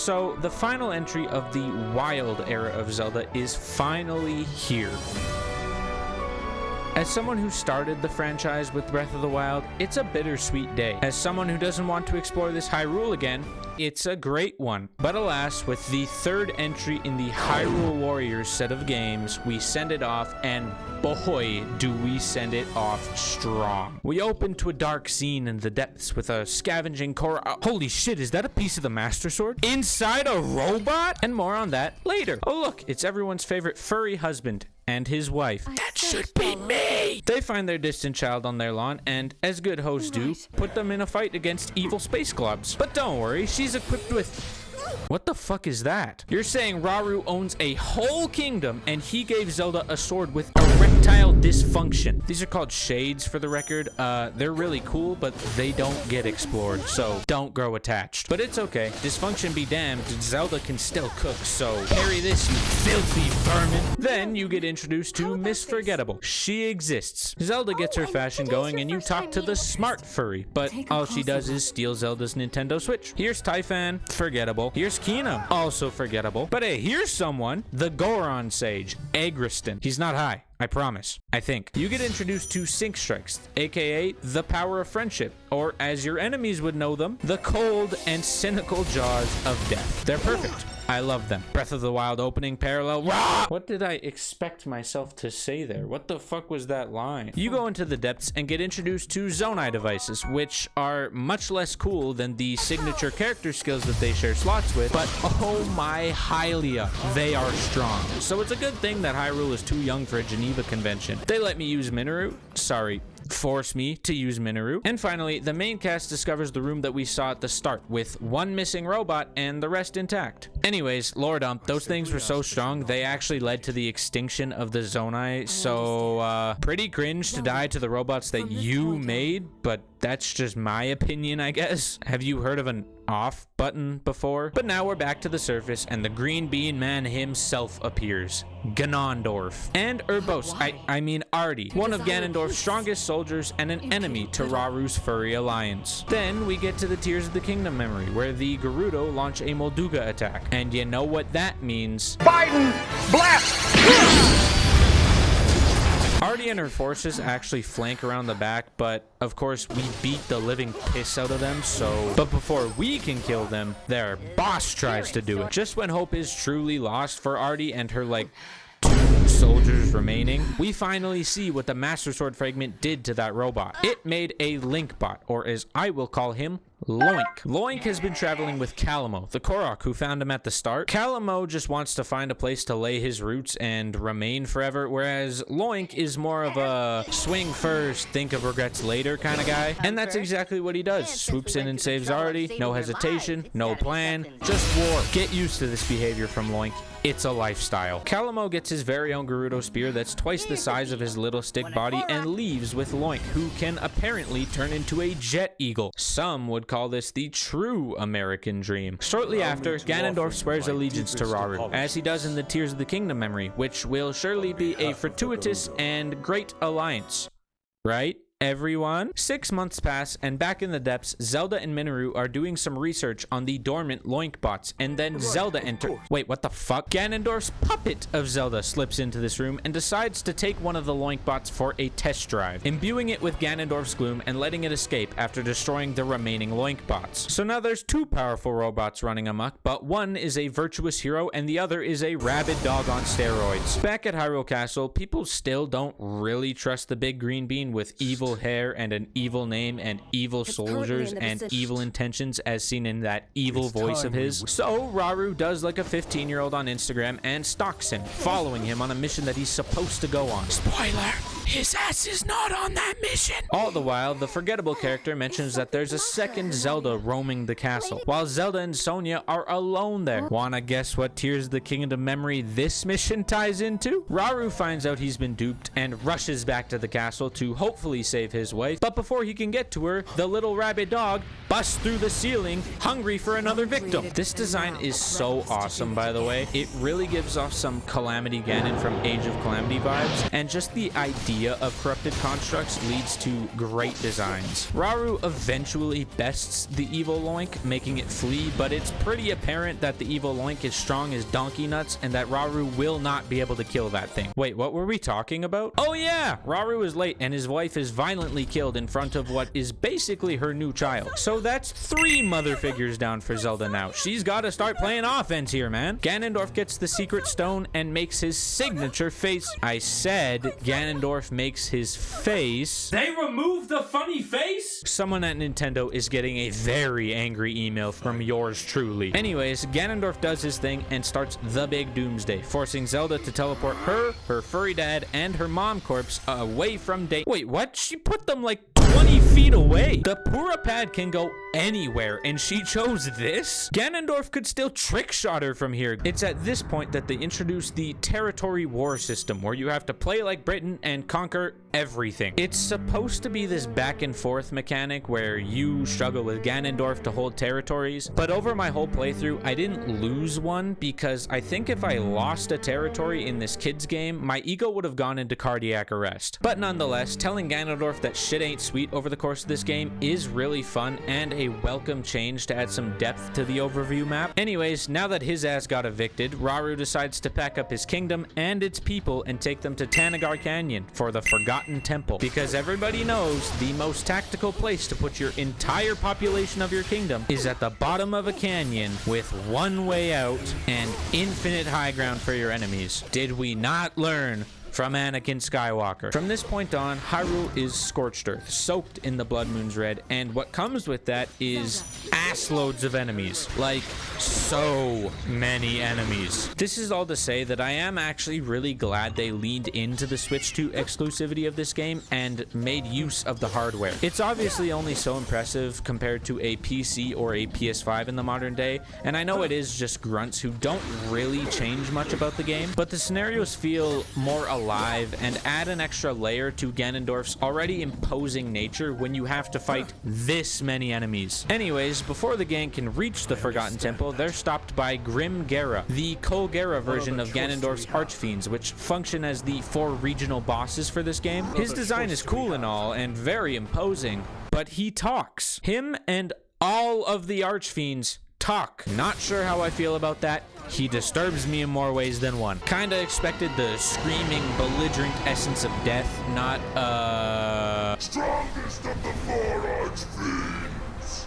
So the final entry of the wild era of Zelda is finally here. As someone who started the franchise with Breath of the Wild, it's a bittersweet day. As someone who doesn't want to explore this Hyrule again, it's a great one. But alas, with the third entry in the Hyrule Warriors set of games, we send it off, and boy, do we send it off strong. We open to a dark scene in the depths with a scavenging Korok. Holy shit, is that a piece of the Master Sword? Inside a robot? And more on that later. Oh look, it's everyone's favorite furry husband and his wife. That should be me! They find their distant child on their lawn and, as good hosts do, put them in a fight against evil space globs. But don't worry, she's equipped with... What the fuck is that? You're saying Raaru owns a whole kingdom and he gave Zelda a sword with erectile dysfunction. These are called shades for the record. They're really cool, but they don't get explored, so don't grow attached. But it's okay. Dysfunction be damned, Zelda can still cook, so parry this, you filthy vermin. Then you get introduced to Miss Forgettable. She exists. Zelda gets her fashion going and you talk to the smart furry, but all she does is steal Zelda's Nintendo Switch. Here's Typhon, forgettable. Here's Keenum, also forgettable. But hey, here's someone, the Goron Sage, Agriston. He's not high, I promise. I think. You get introduced to Sync Strikes, aka the power of friendship, or as your enemies would know them, the cold and cynical jaws of death. They're perfect. I love them. Breath of the Wild opening parallel. Rah! What did I expect myself to say there? What the fuck was that line? You go into the depths and get introduced to Zonai devices, which are much less cool than the signature character skills that they share slots with, but oh my Hylia, they are strong. So it's a good thing that Hyrule is too young for a Geneva convention. They let me use Minoru. Sorry. Force me to use Minoru. And finally, the main cast discovers the room that we saw at the start, with one missing robot and the rest intact. Anyways, lore dump, those things were so strong, they actually led to the extinction of the Zonai, so, pretty cringe to die to the robots that you made, but that's just my opinion, I guess. Have you heard of an off button before? But now we're back to the surface, and the green bean man himself appears. Ganondorf. And Urbos, I mean Artie, one of Ganondorf's strongest soldiers and an enemy to Raaru's furry alliance. Then we get to the Tears of the Kingdom memory, where the Gerudo launch a Molduga attack. And you know what that means. Biden blast! Artie and her forces actually flank around the back, but of course we beat the living piss out of them, so... But before we can kill them, their boss tries to do it. Just when hope is truly lost for Artie and her, like, 2 soldiers remaining, we finally see what the Master Sword fragment did to that robot. It made a Link bot, or as I will call him, Loink. Loink has been traveling with Calamo, the Korok who found him at the start. Calamo just wants to find a place to lay his roots and remain forever, whereas Loink is more of a swing first, think of regrets later kind of guy. And that's exactly what he does. Swoops in and saves Artie, no hesitation, no plan, just war. Get used to this behavior from Loink. It's a lifestyle. Calamo gets his very own Gerudo spear that's twice the size of his little stick body and leaves with Loink, who can apparently turn into a jet eagle. Some would call this the true American dream. Shortly after, Ganondorf swears allegiance to Raaru, as he does in the Tears of the Kingdom memory, which will surely be a fortuitous and great alliance. Right? Everyone? 6 months pass, and back in the depths, Zelda and Minoru are doing some research on the dormant Loink bots, and then Zelda enters. Wait, what the fuck? Ganondorf's puppet of Zelda slips into this room and decides to take one of the Loink bots for a test drive, imbuing it with Ganondorf's gloom and letting it escape after destroying the remaining Loink bots. So now there's 2 powerful robots running amok, but one is a virtuous hero and the other is a rabid dog on steroids. Back at Hyrule Castle, people still don't really trust the big green bean with evil hair and an evil name and evil soldiers and evil intentions as seen in that evil voice of his. So Raaru does like a 15-year-old on Instagram and stalks him, following him on a mission that he's supposed to go on. Spoiler, his ass is not on that mission. All the while, the forgettable character mentions that there's a second Zelda roaming the castle, while Zelda and Sonia are alone there. Wanna guess what Tears of the Kingdom memory this mission ties into? Raaru finds out he's been duped and rushes back to the castle to hopefully save his wife, but before he can get to her, the little rabid dog busts through the ceiling, hungry for another victim. This design is so awesome, by the way. It really gives off some Calamity Ganon from Age of Calamity vibes, and just the idea idea of corrupted constructs leads to great designs. Raaru eventually bests the evil Loink, making it flee, but it's pretty apparent that the evil Loink is strong as donkey nuts and that Raaru will not be able to kill that thing. Wait, what were we talking about? Oh yeah, Raaru is late and his wife is violently killed in front of what is basically her new child. So that's 3 mother figures down for Zelda now. She's got to start playing offense here, man. Ganondorf gets the secret stone and makes his signature face. I said Ganondorf makes his face. They removed the funny face? Someone at Nintendo is getting a very angry email from yours truly. Anyways, Ganondorf does his thing and starts the big doomsday, forcing Zelda to teleport her furry dad, and her mom corpse away from Wait, what? She put them like 20 feet away. The Purapad can go anywhere, and she chose this? Ganondorf could still trick shot her from here. It's at this point that they introduce the territory war system, where you have to play like Britain and conquer everything. It's supposed to be this back and forth mechanic where you struggle with Ganondorf to hold territories, but over my whole playthrough, I didn't lose one because I think if I lost a territory in this kid's game, my ego would have gone into cardiac arrest. But nonetheless, telling Ganondorf that shit ain't sweet over the course of this game is really fun and a welcome change to add some depth to the overview map. Anyways, now that his ass got evicted, Raaru decides to pack up his kingdom and its people and take them to Tanagar Canyon for the Forgotten Temple, because everybody knows the most tactical place to put your entire population of your kingdom is at the bottom of a canyon with one way out and infinite high ground for your enemies. Did we not learn from Anakin Skywalker? From this point on, Hyrule is scorched earth, soaked in the blood moon's red, and what comes with that is ass loads of enemies. Like, so many enemies. This is all to say that I am actually really glad they leaned into the Switch 2 exclusivity of this game and made use of the hardware. It's obviously only so impressive compared to a PC or a PS5 in the modern day, and I know it is just grunts who don't really change much about the game, but the scenarios feel more alive and add an extra layer to Ganondorf's already imposing nature when you have to fight this many enemies. Anyways, before the gang can reach the Forgotten Temple, they're stopped by Grim Gara, the Gara version of Ganondorf's Archfiends, which function as the 4 regional bosses for this game. His design is cool and all, and very imposing, but he talks. Him and all of the Archfiends talk. Not sure how I feel about that. He disturbs me in more ways than one. Kinda expected the screaming, belligerent essence of death, not, strongest of the 4 Archfiends.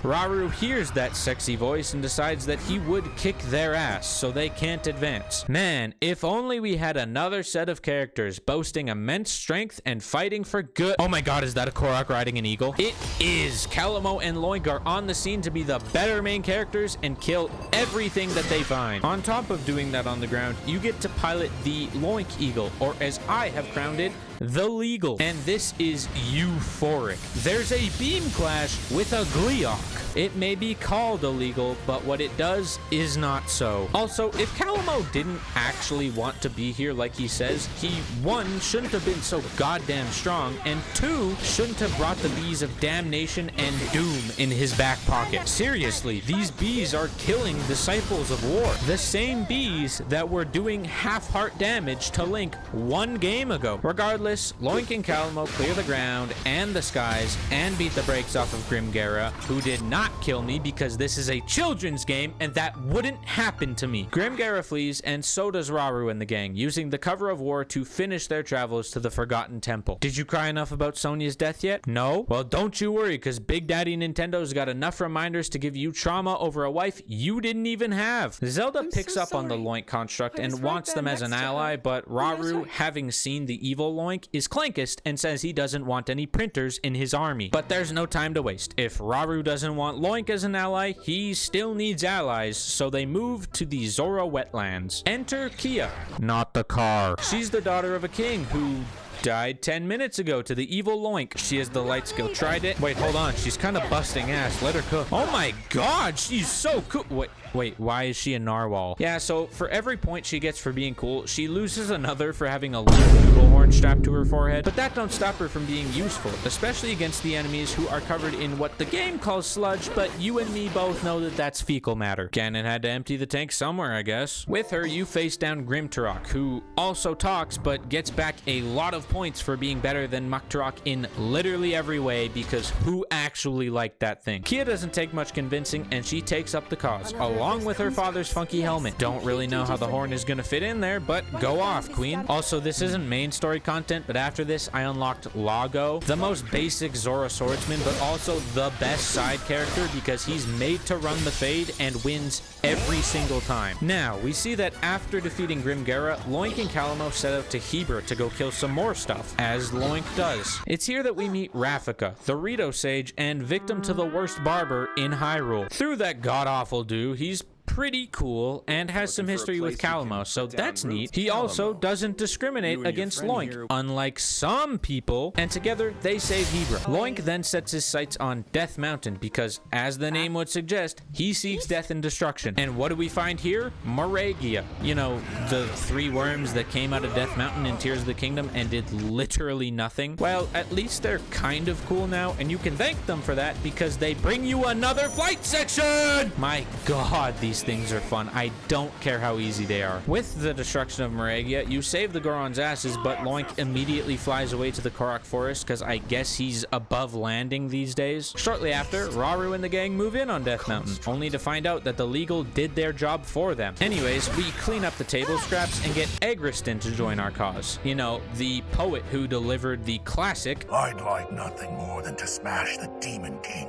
Raaru hears that sexy voice and decides that he would kick their ass so they can't advance. Man, if only we had another set of characters boasting immense strength and fighting for good. Oh my god, is that a Korok riding an eagle? It is. Kalamo and Loink are on the scene to be the better main characters and kill everything that they find. On top of doing that on the ground, you get to pilot the Loink Eagle, or as I have crowned it, the Legal, and this is euphoric. There's a beam clash with a Gleeok. It may be called illegal, but what it does is not so. Also, if Kalamo didn't actually want to be here like he says, he 1, shouldn't have been so goddamn strong, and 2, shouldn't have brought the bees of damnation and doom in his back pocket. Seriously, these bees are killing disciples of war. The same bees that were doing half-heart damage to Link 1 game ago. Regardless, Loink and Kalamo clear the ground and the skies and beat the brakes off of Grim Gara, who did not kill me because this is a children's game and that wouldn't happen to me. Grim Gara flees, and so does Raaru and the gang, using the cover of war to finish their travels to the Forgotten Temple. Did you cry enough about Sonia's death yet? No? Well, don't you worry, because Big Daddy Nintendo's got enough reminders to give you trauma over a wife you didn't even have. Zelda picks up on the Loink construct and wants them as an ally, but Raaru, having seen the evil Loink, is clankist and says he doesn't want any printers in his army. But there's no time to waste. If Raaru doesn't want Loink as an ally, he still needs allies, so they move to the Zora wetlands. Enter Kia, not the car. She's the daughter of a king who died 10 minutes ago to the evil Loink. She has the light skill trident. Wait, hold on. She's kind of busting ass. Let her cook. Oh my god, she's so cool. Wait. Wait, why is she a narwhal? Yeah, so for every point she gets for being cool, she loses another for having a little noodle horn strapped to her forehead. But that don't stop her from being useful, especially against the enemies who are covered in what the game calls sludge, but you and me both know that that's fecal matter. Ganon had to empty the tank somewhere, I guess. With her, you face down Grimturok, who also talks, but gets back a lot of points for being better than Mukturok in literally every way, because who actually liked that thing? Kia doesn't take much convincing, and she takes up the cause, along with her father's funky helmet. Don't really know how the horn is gonna fit in there, but go off, queen. Also, this isn't main story content, but after this, I unlocked Lago, the most basic Zora swordsman, but also the best side character because he's made to run the fade and wins every single time. Now, we see that after defeating Grim Gara, Loink and Calamo set out to Hebra to go kill some more stuff, as Loink does. It's here that we meet Rafika, the Rito sage and victim to the worst barber in Hyrule. Through that god-awful do, he's pretty cool and has some history with Calamo, so that's neat. He also doesn't discriminate against Loink, unlike some people, and together they save Hebra. Loink then sets his sights on Death Mountain because, as the name would suggest, he seeks death and destruction. And what do we find here? Moragia. You know, the 3 worms that came out of Death Mountain in Tears of the Kingdom and did literally nothing. Well, at least they're kind of cool now, and you can thank them for that because they bring you another flight section! My god, these things are fun. I don't care how easy they are. With the destruction of Moragia, you save the Goron's asses, but Loink immediately flies away to the Korok forest because I guess he's above landing these days. Shortly after, Raaru and the gang move in on Death Mountain, only to find out that the legal did their job for them. Anyways, we clean up the table scraps and get Egriston to join our cause. You know, the poet who delivered the classic, "I'd like nothing more than to smash the Demon King."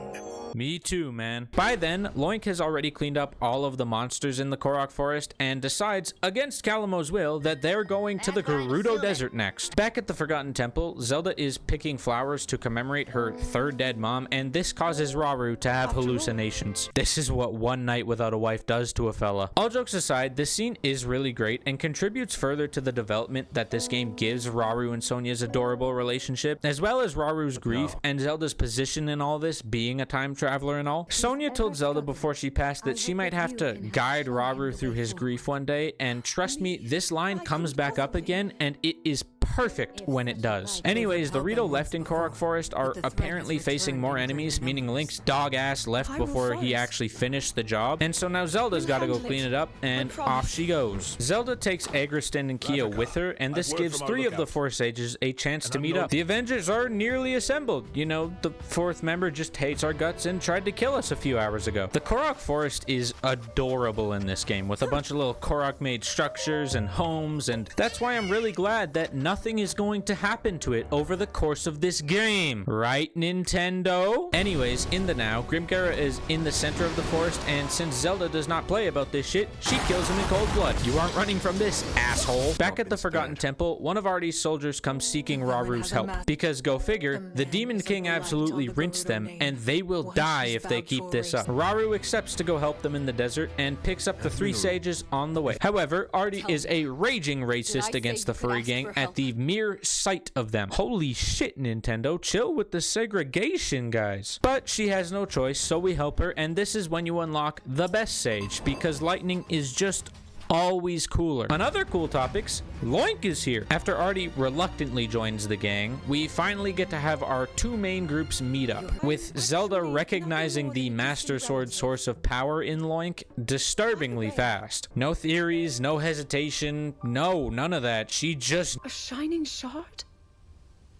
Me too, man. By then, Loink has already cleaned up all of the monsters in the Korok forest and decides, against Calamo's will, that they're going to the Gerudo desert next. Back at the Forgotten Temple, Zelda is picking flowers to commemorate her 3rd dead mom, and this causes Raaru to have hallucinations. This is what one night without a wife does to a fella. All jokes aside, this scene is really great and contributes further to the development that this game gives Raaru and Sonia's adorable relationship, as well as Raaru's grief and Zelda's position in all this, being a time traveler and all. Sonia told Zelda before she passed that she might have to guide Raaru through his grief one day, and trust me, this line comes back up again, and it is perfect when it does. Anyways, the Rito left in Korok Forest are apparently facing more enemies, meaning Link's dog ass left before he actually finished the job, and so now Zelda's gotta go clean it up, and off she goes. Zelda takes Egriston and Kia with her, and this gives 3 of the 4 sages a chance to meet up. The Avengers are nearly assembled. You know, the 4th member just hates our guts and tried to kill us a few hours ago. The Korok Forest is adorable in this game, with a bunch of little Korok-made structures and homes, and that's why I'm really glad that nothing is going to happen to it over the course of this game. Right, Nintendo? Anyways, in the now, Grim Gara is in the center of the forest, and since Zelda does not play about this shit, she kills him in cold blood. You aren't running from this, asshole. Back at the Forgotten Temple, one of Artie's soldiers comes seeking Raaru's help, because go figure, the Demon King absolutely rinsed them, and they will die if they keep this up. Raaru accepts to go help them in the desert and picks up the 3 sages on the way. However, Artie is a raging racist against the furry gang at the mere sight of them. Holy shit, Nintendo, chill with the segregation, guys. But she has no choice, so we help her, and this is when you unlock the best sage, because lightning is just always cooler. On other cool topics, Loink is here. After Artie reluctantly joins the gang, we finally get to have our 2 main groups meet up, with Zelda recognizing the Master Sword source of power in Loink disturbingly fast. No theories, no hesitation, no, none of that. She just... A shining shard?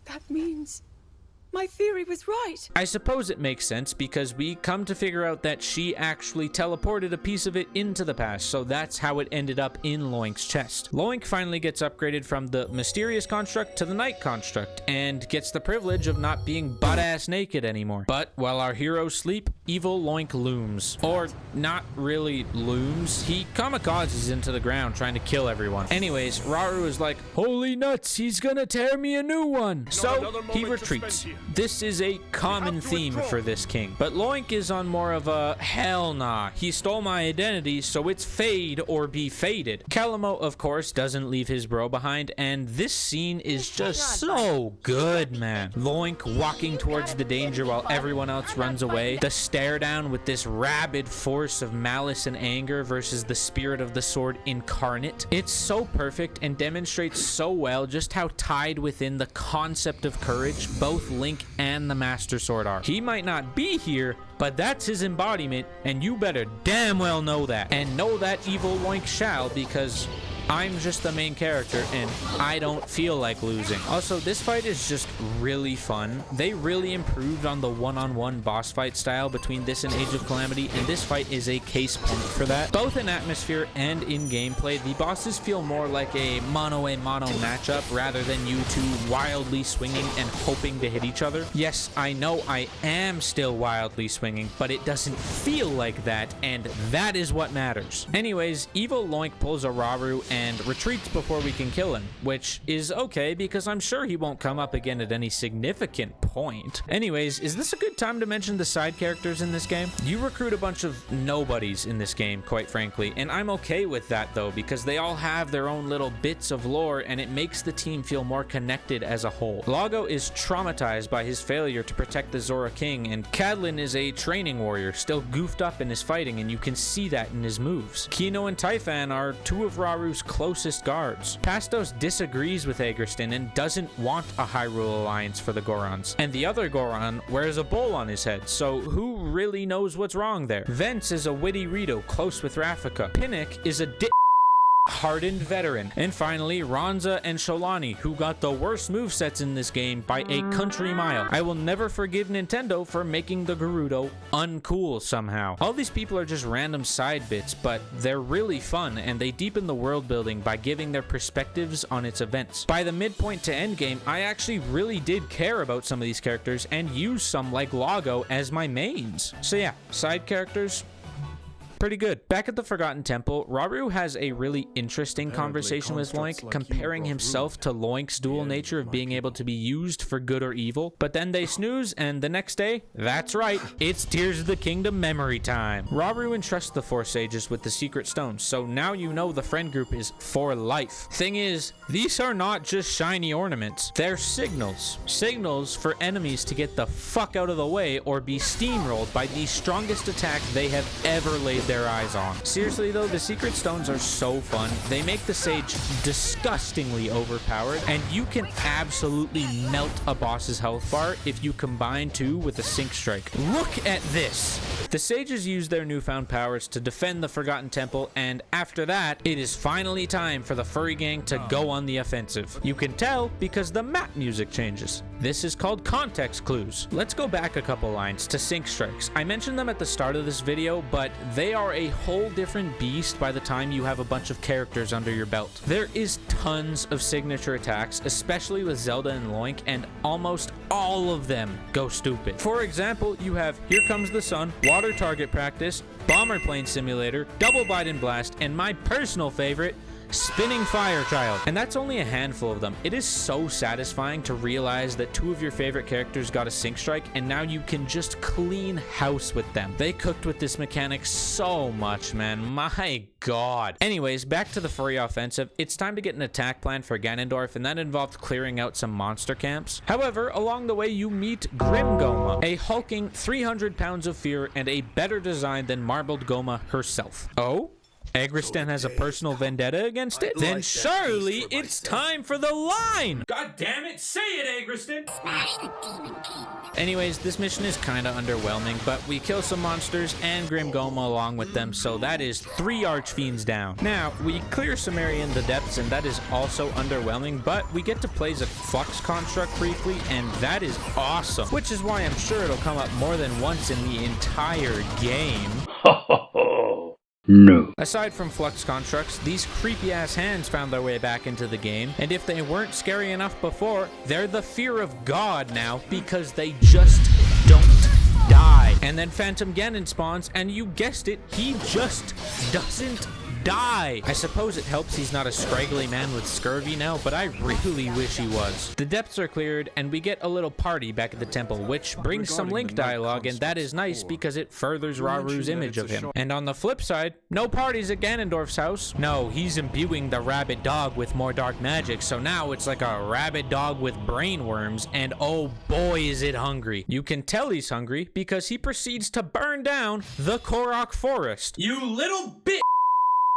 That means... my theory was right. I suppose it makes sense because we come to figure out that she actually teleported a piece of it into the past, so that's how it ended up in Loink's chest. Loink finally gets upgraded from the mysterious construct to the night construct and gets the privilege of not being butt-ass naked anymore. But while our heroes sleep, evil Loink looms. Or not really looms. He kamikazes into the ground trying to kill everyone. Anyways, Raaru is like, holy nuts, he's gonna tear me a new one. So he retreats. This is a common theme for this king. But Loink is on more of a hell nah. He stole my identity, so it's fade or be faded. Calamo, of course, doesn't leave his bro behind, and this scene is just so good, man. Loink walking towards the danger while everyone else runs away. The stare down with this rabid force of malice and anger versus the spirit of the sword incarnate. It's so perfect and demonstrates so well just how tied within the concept of courage both Link and the Master Sword are. He might not be here, but that's his embodiment, and you better damn well know that. And know that evil Loink shall, because I'm just the main character and I don't feel like losing. Also, this fight is just really fun. They really improved on the one-on-one boss fight style between this and Age of Calamity, and this fight is a case point for that. Both in atmosphere and in gameplay, the bosses feel more like a mano-a-mano matchup rather than you two wildly swinging and hoping to hit each other. Yes, I know I am still wildly swinging, but it doesn't feel like that, and that is what matters. Anyways, evil Loink pulls a Raaru and retreats before we can kill him, which is okay because I'm sure he won't come up again at any significant point. Anyways, is this a good time to mention the side characters in this game? You recruit a bunch of nobodies in this game, quite frankly, and I'm okay with that though, because they all have their own little bits of lore and it makes the team feel more connected as a whole. Lago is traumatized by his failure to protect the Zora King, and Cadlin is a training warrior, still goofed up in his fighting, and you can see that in his moves. Kino and Typhon are two of Raaru's closest guards. Pastos disagrees with Agriston and doesn't want a Hyrule alliance for the Gorons. And the other Goron wears a bowl on his head, so who really knows what's wrong there? Vence is a witty Rito close with Rafika. Pinnock is a hardened veteran. And finally, Ronza and Sholani, who got the worst movesets in this game by a country mile. I will never forgive Nintendo for making the Gerudo uncool somehow. All these people are just random side bits, but they're really fun, and they deepen the world building by giving their perspectives on its events. By the midpoint to endgame, I actually really did care about some of these characters and used some like Lago as my mains. So yeah, side characters, pretty good. Back at the Forgotten Temple, Raaru has a really interesting conversation with Loink, comparing himself to Loink's dual nature of being able to be used for good or evil. But then they snooze, and the next day, that's right, it's Tears of the Kingdom memory time. Raaru entrusts the four sages with the secret stones, so now you know the friend group is for life. Thing is, these are not just shiny ornaments, they're signals. Signals for enemies to get the fuck out of the way or be steamrolled by the strongest attack they have ever laid their eyes on. Seriously though, the secret stones are so fun. They make the sage disgustingly overpowered, and you can absolutely melt a boss's health bar if you combine two with a sync strike. Look at this! The sages use their newfound powers to defend the Forgotten Temple, and after that, it is finally time for the furry gang to go on the offensive. You can tell because the map music changes. This is called context clues. Let's go back a couple lines to sync strikes. I mentioned them at the start of this video, but they are a whole different beast by the time you have a bunch of characters under your belt. There is tons of signature attacks, especially with Zelda and Loink, and almost all of them go stupid. For example, you have Here Comes the Sun, Water Target Practice, Bomber Plane Simulator, Double Biden Blast, and my personal favorite, Spinning Fire Child. And that's only a handful of them. It is so satisfying to realize that two of your favorite characters got a sync strike and now you can just clean house with them. They cooked with this mechanic so much, man. My god. Anyways, back to the furry offensive. It's time to get an attack plan for Ganondorf, and that involved clearing out some monster camps. However, along the way you meet Grim Goma, a hulking 300 pounds of fear and a better design than Marbled Goma herself. Oh? Agriston has a personal vendetta against it? Then surely it's time for the line! God damn it, say it, Agriston! Smash the Demon King. Anyways, this mission is kinda underwhelming, but we kill some monsters and Grim Goma along with them, so that is 3 Archfiends down. Now, we clear some area in the depths, and that is also underwhelming, but we get to play as a Flux Construct briefly, and that is awesome. Which is why I'm sure it'll come up more than once in the entire game. No. Aside from Flux Constructs, these creepy-ass hands found their way back into the game, and if they weren't scary enough before, they're the fear of God now, because they just don't die. And then Phantom Ganon spawns, and you guessed it, he just doesn't die. I suppose it helps he's not a scraggly man with scurvy now, but I really wish he was. The depths are cleared, and we get a little party back at the temple, which brings some Link dialogue, and that is nice because it furthers Raaru's image of him. And on the flip side, no parties at Ganondorf's house. No, he's imbuing the rabbit dog with more dark magic, so now it's like a rabbit dog with brain worms, and oh boy is it hungry. You can tell he's hungry because he proceeds to burn down the Korok forest. You little bitch!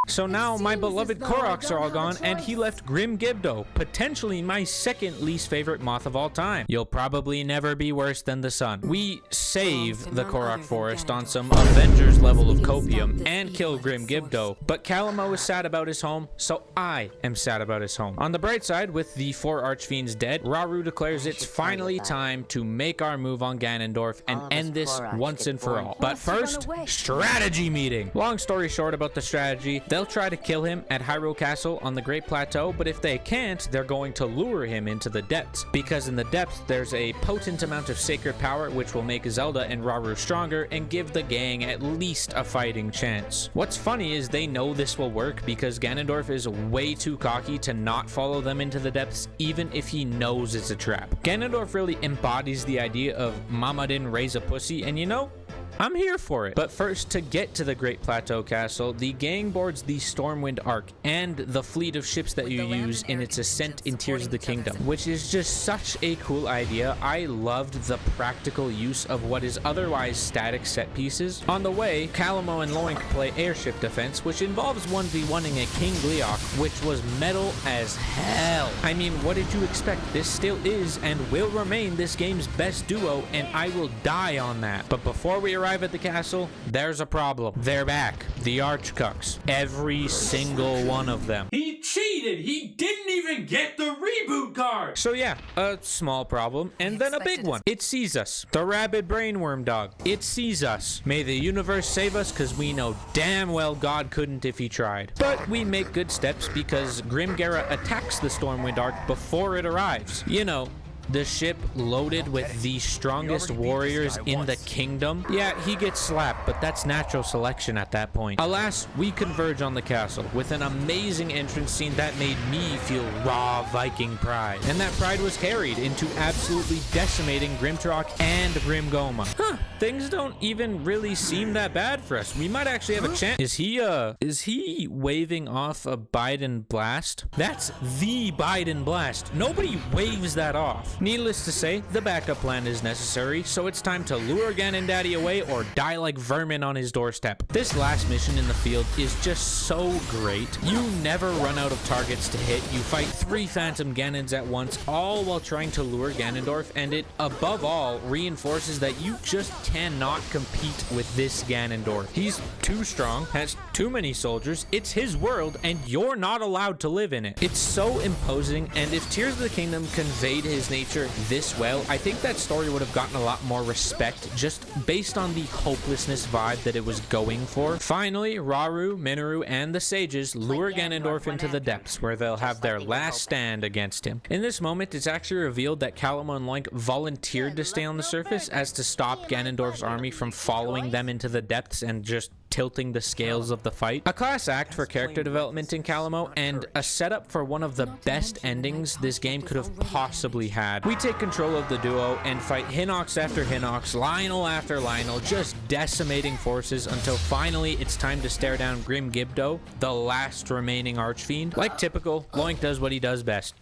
So now my beloved Koroks are all gone, and he left Grim Gibdo, potentially my second least favorite moth of all time. You'll probably never be worse than the sun. We save the Korok forest on some Avengers level of copium and kill Grim Gibdo, but Calamo is sad about his home, so I am sad about his home. On the bright side, with the 4 archfiends dead, Raaru declares it's finally time to make our move on Ganondorf and end this once and for all. But first, strategy meeting. Long story short about the strategy, they'll try to kill him at Hyrule Castle on the Great Plateau, but if they can't, they're going to lure him into the depths, because in the depths there's a potent amount of sacred power which will make Zelda and Raaru stronger and give the gang at least a fighting chance. What's funny is they know this will work because Ganondorf is way too cocky to not follow them into the depths even if he knows it's a trap. Ganondorf really embodies the idea of mama didn't raise a pussy, and you know, I'm here for it. But first, to get to the Great Plateau Castle, the gang boards the Stormwind Arc and the fleet of ships that you use in its ascent in Tears of the Kingdom, which is just such a cool idea. I loved the practical use of what is otherwise static set pieces. On the way, Calamo and Loink play airship defense, which involves 1v1ing a King Gleeok, which was metal as hell. I mean, what did you expect? This still is and will remain this game's best duo, and I will die on that. But before we arrive at the castle, there's a problem. They're back. The Archcucks. Every single one of them. He cheated! He didn't even get the reboot card! So yeah, a small problem, and then a big one. It sees us. The rabid brainworm dog. It sees us. May the universe save us, because we know damn well God couldn't if he tried. But we make good steps because Grim Gara attacks the Stormwind Arc before it arrives. You know, the ship loaded with the strongest warriors in the kingdom. Yeah, he gets slapped, but that's natural selection at that point. Alas, we converge on the castle with an amazing entrance scene that made me feel raw Viking pride. And that pride was carried into absolutely decimating Grimtrock and Grimgoma. Huh, things don't even really seem that bad for us. We might actually have a chance. Is he waving off a Biden blast? That's the Biden blast. Nobody waves that off. Needless to say, the backup plan is necessary, so it's time to lure Ganondaddy away or die like vermin on his doorstep. This last mission in the field is just so great. You never run out of targets to hit. You fight 3 Phantom Ganons at once, all while trying to lure Ganondorf, and it, above all, reinforces that you just cannot compete with this Ganondorf. He's too strong, has too many soldiers, it's his world, and you're not allowed to live in it. It's so imposing, and if Tears of the Kingdom conveyed his nature this well, I think that story would have gotten a lot more respect just based on the hopelessness vibe that it was going for. Finally, Raaru, Minoru, and the sages lure Ganondorf into the depths where they'll have their last stand against him. In this moment, it's actually revealed that Calamo and Loink volunteered to stay on the surface as to stop Ganondorf's army from following them into the depths and just tilting the scales of the fight. A class act for character development in Calamo, and a setup for one of the best endings this game could have possibly had. We take control of the duo and fight Hinox after Hinox, Lionel after Lionel, just decimating forces until finally it's time to stare down Grim Gibdo, the last remaining Archfiend. Like typical, Loink does what he does best.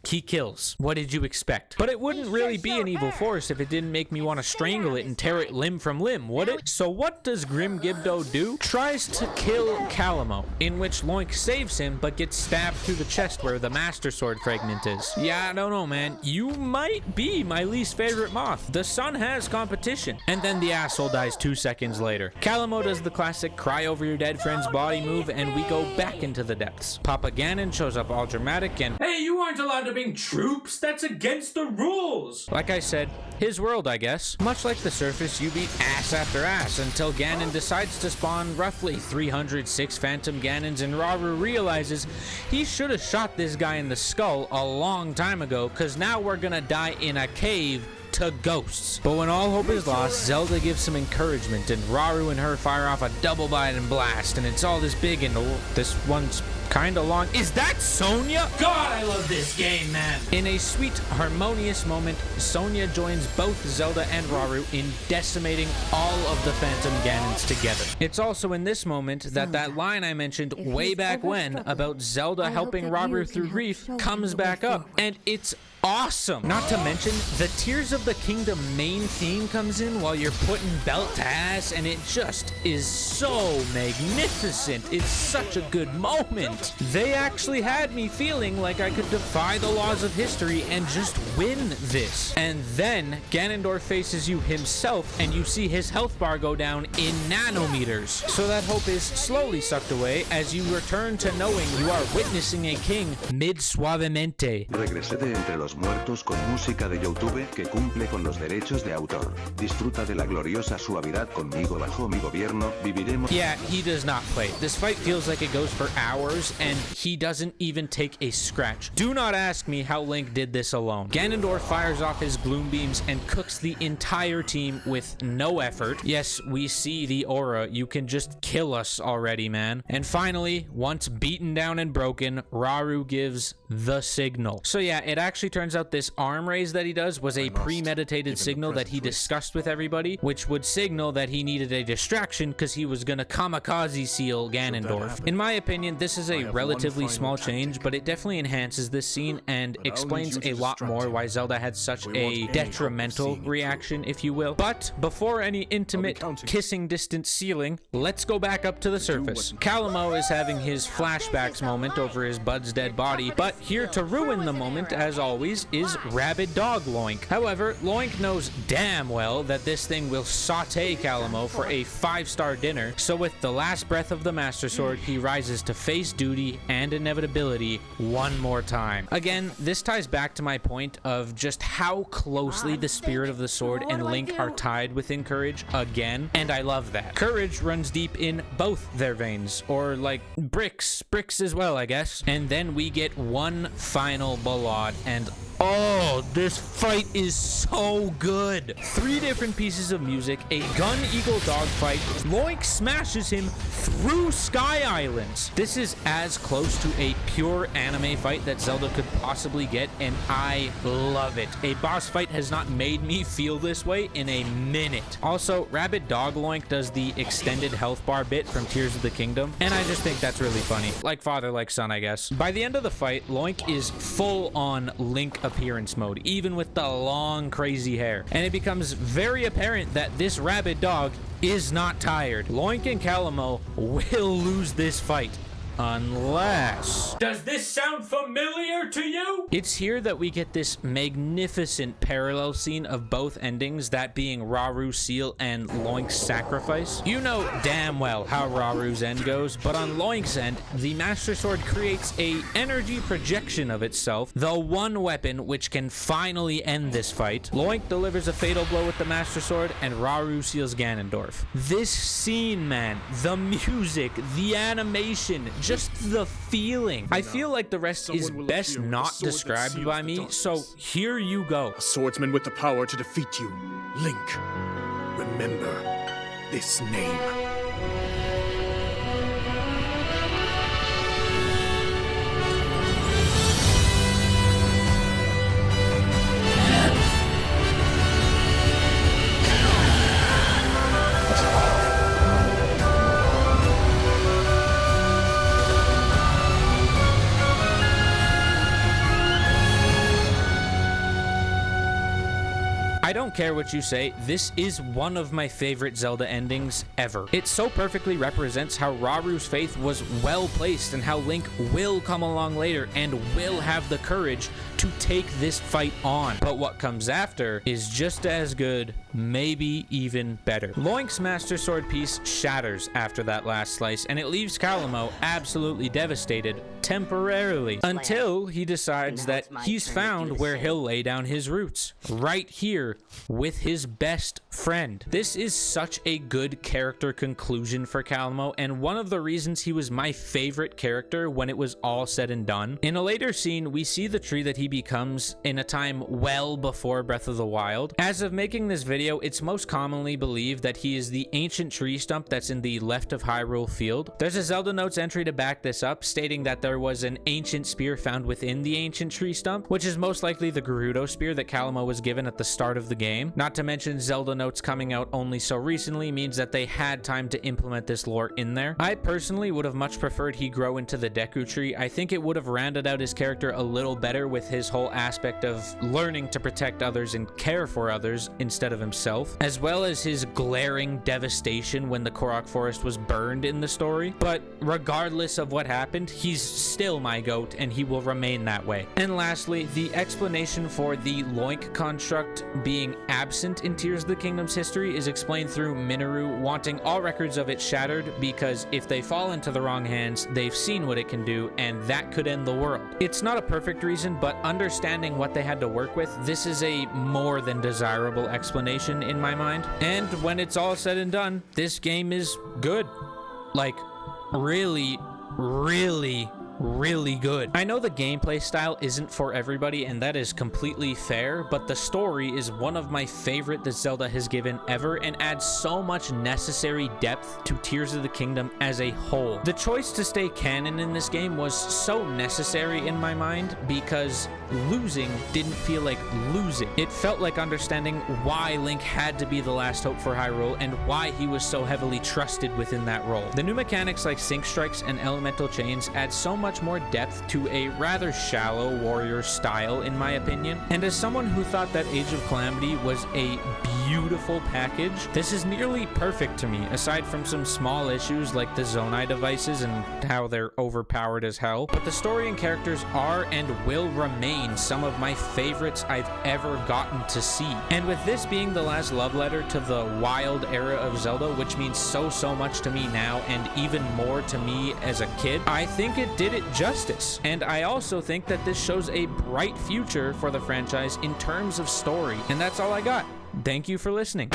He kills. What did you expect? But it wouldn't really be an evil force if it didn't make me want to strangle it and tear it limb from limb, would it? So what does Grim Gibdo do? Tries to kill Calamo, in which Loink saves him but gets stabbed through the chest where the Master Sword fragment is. Yeah, I don't know, man. You might be my least favorite moth. The sun has competition. And then the asshole dies 2 seconds later. Calamo does the classic cry over your dead friend's body move, and we go back into the depths. Papa Ganon shows up all dramatic and, "Hey, you aren't allowed to bring troops. That's against the rules." Like I said, his world, I guess. Much like the surface, you beat ass after ass until Ganon decides to spawn roughly 306 Phantom Ganons, and Raaru realizes he should have shot this guy in the skull a long time ago, because now we're gonna die in a cave to ghosts. But when all hope is lost, Zelda gives some encouragement, and Raaru and her fire off a double bite and blast, and it's all this big, and this one's kind of long. Is that Sonya? God, I love this game, man. In a sweet, harmonious moment, Sonya joins both Zelda and Raaru in decimating all of the Phantom Ganons together. It's also in this moment that that line I mentioned way back when about Zelda helping Raaru through grief comes back up, and it's awesome. Not to mention, the Tears of the Kingdom main theme comes in while you're putting belt to ass, and it just is so magnificent. It's such a good moment. They actually had me feeling like I could defy the laws of history and just win this. And then Ganondorf faces you himself, and you see his health bar go down in nanometers. So that hope is slowly sucked away as you return to knowing you are witnessing a king mid suavemente. Regresé de entre los muertos con música de YouTube que cumple con los derechos de autor. Disfruta de la gloriosa suavidad conmigo bajo mi gobierno. Viviremos. Yeah, he does not play. This fight feels like it goes for hours, and he doesn't even take a scratch. Do not ask me how Link did this alone. Ganondorf fires off his gloom beams and cooks the entire team with no effort. Yes, we see the aura. You can just kill us already, man. And finally, once beaten down and broken, Raaru gives the signal. So yeah, it actually turns out this arm raise that he does was a premeditated signal that he discussed with everybody, which would signal that he needed a distraction because he was gonna kamikaze seal Ganondorf. In my opinion, this is a relatively small change, but it definitely enhances this scene and explains a lot more why Zelda had such a detrimental reaction, if you will. But before any intimate kissing distance sealing, let's go back up to the surface. Calamo is having his flashbacks moment over his bud's dead body, but here to ruin the moment, as always, is Rabid Dog Loink. However, Loink knows damn well that this thing will saute Calamo for a 5-star dinner, so with the last breath of the Master Sword, he rises to face duty and inevitability one more time. Again, this ties back to my point of just how closely the spirit of the sword and Link are tied within Courage again, and I love that. Courage runs deep in both their veins, or like bricks as well, I guess. And then we get one final ballad, and oh, this fight is so good. 3 different pieces of music, a gun eagle dogfight. Loink smashes him through Sky Islands. This is as close to a pure anime fight that Zelda could possibly get, and I love it. A boss fight has not made me feel this way in a minute. Also, Rabid Dog Loink does the extended health bar bit from Tears of the Kingdom, and I just think that's really funny. Like father, like son, I guess. By the end of the fight, Loink is full on Link appearance mode, even with the long crazy hair, and it becomes very apparent that this rabid dog is not tired. Loink and Calamo will lose this fight unless... Does this sound familiar to you? It's here that we get this magnificent parallel scene of both endings, that being Raaru's seal and Loink's sacrifice. You know damn well how Raaru's end goes, but on Loink's end, the Master Sword creates a energy projection of itself, the one weapon which can finally end this fight. Loink delivers a fatal blow with the Master Sword, and Raaru seals Ganondorf. This scene, man, the music, the animation, just the feeling. I feel like the rest is best not described by me, so here you go. A swordsman with the power to defeat you. Link, remember this name. I don't care what you say, this is one of my favorite Zelda endings ever. It so perfectly represents how Raaru's faith was well placed and how Link will come along later and will have the courage to take this fight on. But what comes after is just as good, maybe even better. Loink's Master Sword piece shatters after that last slice, and it leaves Calamo absolutely devastated temporarily, until he decides that he's found where he'll lay down his roots. Right here, with his best friend. This is such a good character conclusion for Calamo, and one of the reasons he was my favorite character when it was all said and done. In a later scene, we see the tree that he becomes in a time well before Breath of the Wild. As of making this video, it's most commonly believed that he is the ancient tree stump that's in the left of Hyrule Field. There's a Zelda Notes entry to back this up, stating that there was an ancient spear found within the ancient tree stump, which is most likely the Gerudo spear that Calamo was given at the start of the game. Not to mention Zelda Notes coming out only so recently means that they had time to implement this lore in there. I personally would have much preferred he grow into the Deku tree. I think it would have rounded out his character a little better with his whole aspect of learning to protect others and care for others instead of himself, as well as his glaring devastation when the Korok forest was burned in the story. But regardless of what happened, he's still my GOAT and he will remain that way. And lastly, the explanation for the Loink construct being absent in Tears of the Kingdom's history is explained through Minoru wanting all records of it shattered, because if they fall into the wrong hands, they've seen what it can do, and that could end the world. It's not a perfect reason, but understanding what they had to work with, this is a more than desirable explanation in my mind. And when it's all said and done, this game is good. Like, really, really good. I know the gameplay style isn't for everybody, and that is completely fair, but the story is one of my favorite that Zelda has given ever and adds so much necessary depth to Tears of the Kingdom as a whole. The choice to stay canon in this game was so necessary in my mind because losing didn't feel like losing. It felt like understanding why Link had to be the last hope for Hyrule and why he was so heavily trusted within that role. The new mechanics like sync strikes and elemental chains add so much more depth to a rather shallow warrior style, in my opinion. And as someone who thought that Age of Calamity was a beautiful package, this is nearly perfect to me, aside from some small issues like the Zonai devices and how they're overpowered as hell. But the story and characters are and will remain some of my favorites I've ever gotten to see. And with this being the last love letter to the wild era of Zelda, which means so much to me now and even more to me as a kid, I think it did it justice. And I also think that this shows a bright future for the franchise in terms of story. And that's all I got. Thank you for listening.